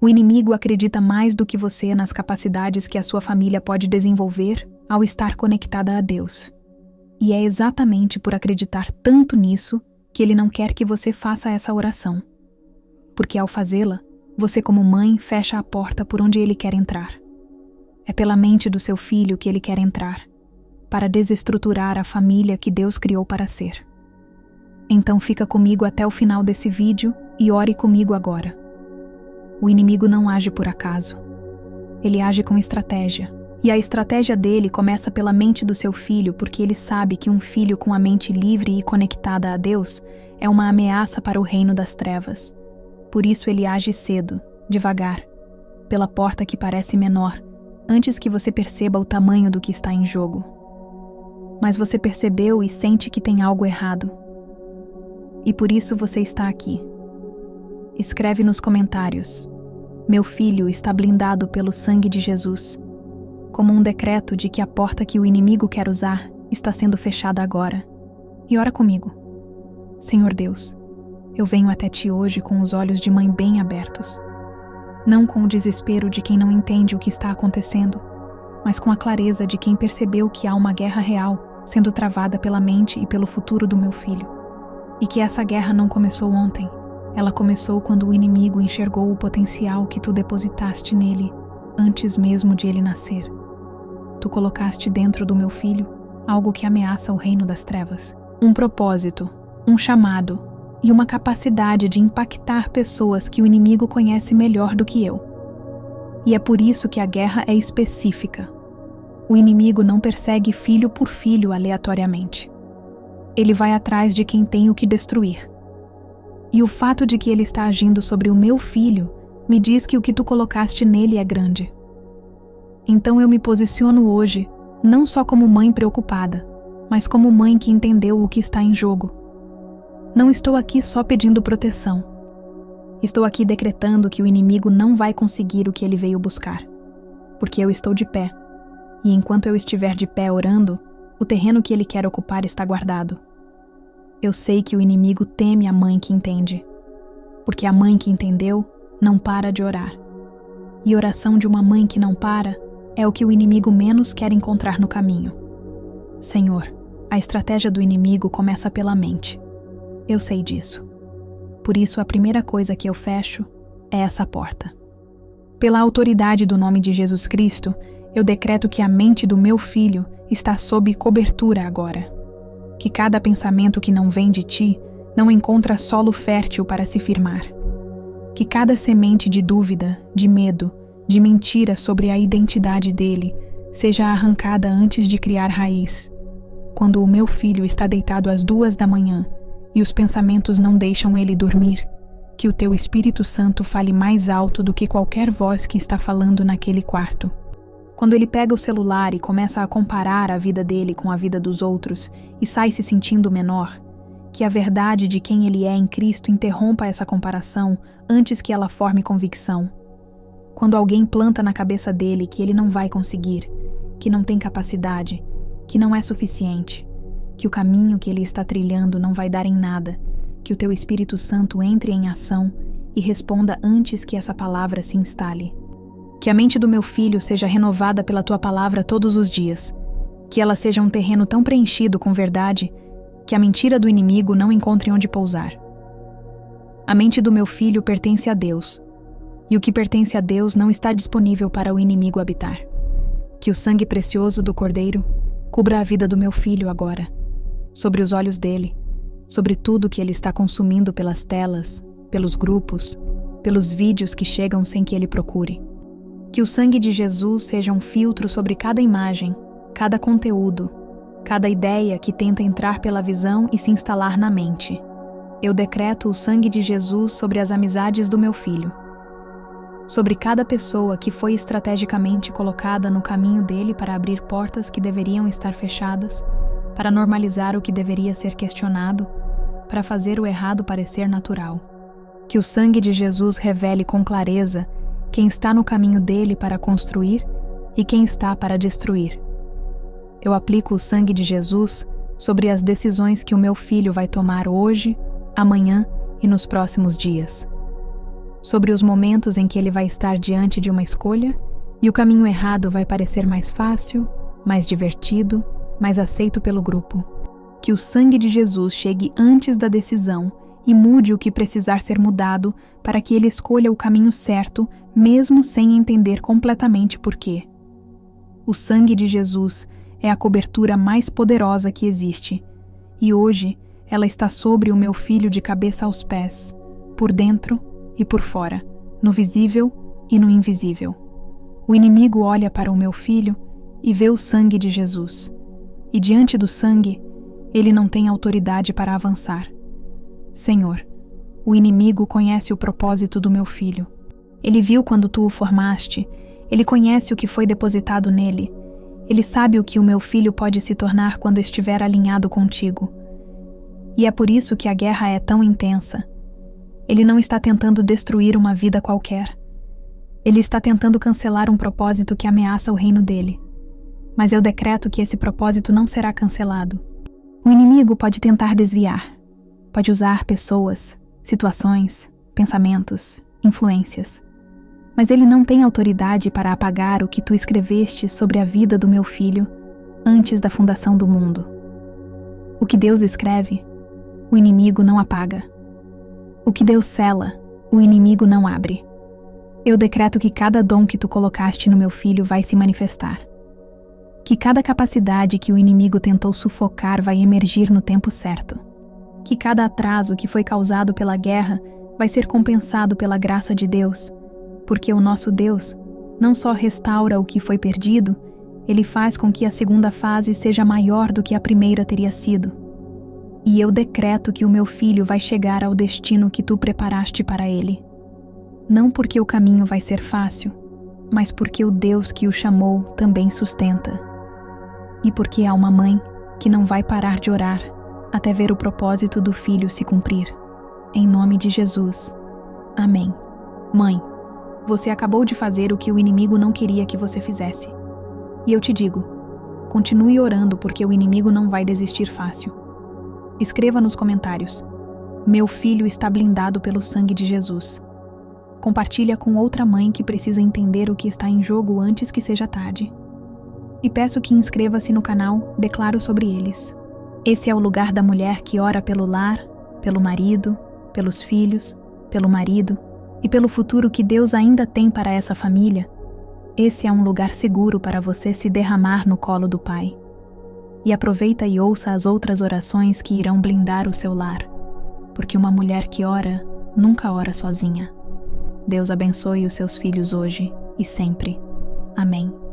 O inimigo acredita mais do que você nas capacidades que a sua família pode desenvolver ao estar conectada a Deus. E é exatamente por acreditar tanto nisso que ele não quer que você faça essa oração. Porque ao fazê-la, você como mãe fecha a porta por onde ele quer entrar. É pela mente do seu filho que ele quer entrar, para desestruturar a família que Deus criou para ser. Então fica comigo até o final desse vídeo e ore comigo agora. O inimigo não age por acaso. Ele age com estratégia. E a estratégia dele começa pela mente do seu filho, porque ele sabe que um filho com a mente livre e conectada a Deus é uma ameaça para o reino das trevas. Por isso ele age cedo, devagar, pela porta que parece menor, antes que você perceba o tamanho do que está em jogo. Mas você percebeu e sente que tem algo errado. E por isso você está aqui. Escreve nos comentários: meu filho está blindado pelo sangue de Jesus, como um decreto de que a porta que o inimigo quer usar está sendo fechada agora. E ora comigo. Senhor Deus, eu venho até ti hoje com os olhos de mãe bem abertos. Não com o desespero de quem não entende o que está acontecendo, mas com a clareza de quem percebeu que há uma guerra real sendo travada pela mente e pelo futuro do meu filho. E que essa guerra não começou ontem. Ela começou quando o inimigo enxergou o potencial que tu depositaste nele, antes mesmo de ele nascer. Tu colocaste dentro do meu filho algo que ameaça o reino das trevas. Um propósito, um chamado e uma capacidade de impactar pessoas que o inimigo conhece melhor do que eu. E é por isso que a guerra é específica. O inimigo não persegue filho por filho aleatoriamente. Ele vai atrás de quem tem o que destruir. E o fato de que ele está agindo sobre o meu filho me diz que o que tu colocaste nele é grande. Então eu me posiciono hoje, não só como mãe preocupada, mas como mãe que entendeu o que está em jogo. Não estou aqui só pedindo proteção. Estou aqui decretando que o inimigo não vai conseguir o que ele veio buscar, porque eu estou de pé, e enquanto eu estiver de pé orando, o terreno que ele quer ocupar está guardado. Eu sei que o inimigo teme a mãe que entende, porque a mãe que entendeu não para de orar. E oração de uma mãe que não para é o que o inimigo menos quer encontrar no caminho. Senhor, a estratégia do inimigo começa pela mente. Eu sei disso. Por isso a primeira coisa que eu fecho é essa porta. Pela autoridade do nome de Jesus Cristo, eu decreto que a mente do meu filho está sob cobertura agora. Que cada pensamento que não vem de ti não encontra solo fértil para se firmar. Que cada semente de dúvida, de medo, de mentira sobre a identidade dele seja arrancada antes de criar raiz. Quando o meu filho está deitado às 2 da manhã e os pensamentos não deixam ele dormir, que o teu Espírito Santo fale mais alto do que qualquer voz que está falando naquele quarto. Quando ele pega o celular e começa a comparar a vida dele com a vida dos outros e sai se sentindo menor, que a verdade de quem ele é em Cristo interrompa essa comparação antes que ela forme convicção. Quando alguém planta na cabeça dele que ele não vai conseguir, que não tem capacidade, que não é suficiente, que o caminho que ele está trilhando não vai dar em nada, que o teu Espírito Santo entre em ação e responda antes que essa palavra se instale. Que a mente do meu filho seja renovada pela tua palavra todos os dias. Que ela seja um terreno tão preenchido com verdade que a mentira do inimigo não encontre onde pousar. A mente do meu filho pertence a Deus, e o que pertence a Deus não está disponível para o inimigo habitar. Que o sangue precioso do Cordeiro cubra a vida do meu filho agora, sobre os olhos dele, sobre tudo que ele está consumindo pelas telas, pelos grupos, pelos vídeos que chegam sem que ele procure. Que o sangue de Jesus seja um filtro sobre cada imagem, cada conteúdo, cada ideia que tenta entrar pela visão e se instalar na mente. Eu decreto o sangue de Jesus sobre as amizades do meu filho, sobre cada pessoa que foi estrategicamente colocada no caminho dele para abrir portas que deveriam estar fechadas, para normalizar o que deveria ser questionado, para fazer o errado parecer natural. Que o sangue de Jesus revele com clareza quem está no caminho dele para construir e quem está para destruir. Eu aplico o sangue de Jesus sobre as decisões que o meu filho vai tomar hoje, amanhã e nos próximos dias. sobre os momentos em que ele vai estar diante de uma escolha e o caminho errado vai parecer mais fácil, mais divertido, mais aceito pelo grupo. Que o sangue de Jesus chegue antes da decisão e mude o que precisar ser mudado para que ele escolha o caminho certo, mesmo sem entender completamente por quê. O sangue de Jesus é a cobertura mais poderosa que existe, e hoje ela está sobre o meu filho de cabeça aos pés, por dentro e por fora, no visível e no invisível. O inimigo olha para o meu filho e vê o sangue de Jesus, e diante do sangue, ele não tem autoridade para avançar. Senhor, o inimigo conhece o propósito do meu filho. Ele viu quando tu o formaste, ele conhece o que foi depositado nele. Ele sabe o que o meu filho pode se tornar quando estiver alinhado contigo. E é por isso que a guerra é tão intensa. Ele não está tentando destruir uma vida qualquer. Ele está tentando cancelar um propósito que ameaça o reino dele. Mas eu decreto que esse propósito não será cancelado. O inimigo pode tentar desviar. Pode usar pessoas, situações, pensamentos, influências. Mas ele não tem autoridade para apagar o que tu escreveste sobre a vida do meu filho antes da fundação do mundo. O que Deus escreve, o inimigo não apaga. O que Deus sela, o inimigo não abre. Eu decreto que cada dom que tu colocaste no meu filho vai se manifestar. Que cada capacidade que o inimigo tentou sufocar vai emergir no tempo certo. Que cada atraso que foi causado pela guerra vai ser compensado pela graça de Deus, porque o nosso Deus não só restaura o que foi perdido, ele faz com que a segunda fase seja maior do que a primeira teria sido. E eu decreto que o meu filho vai chegar ao destino que tu preparaste para ele. Não porque o caminho vai ser fácil, mas porque o Deus que o chamou também sustenta. E porque há uma mãe que não vai parar de orar até ver o propósito do filho se cumprir. Em nome de Jesus. Amém. Mãe, você acabou de fazer o que o inimigo não queria que você fizesse. E eu te digo, continue orando porque o inimigo não vai desistir fácil. Escreva nos comentários: meu filho está blindado pelo sangue de Jesus. Compartilha com outra mãe que precisa entender o que está em jogo antes que seja tarde. E peço que inscreva-se no canal Declaro sobre eles. Esse é o lugar da mulher que ora pelo lar, pelo marido, pelos filhos, pelo marido e pelo futuro que Deus ainda tem para essa família. Esse é um lugar seguro para você se derramar no colo do Pai. E aproveita e ouça as outras orações que irão blindar o seu lar, porque uma mulher que ora nunca ora sozinha. Deus abençoe os seus filhos hoje e sempre. Amém.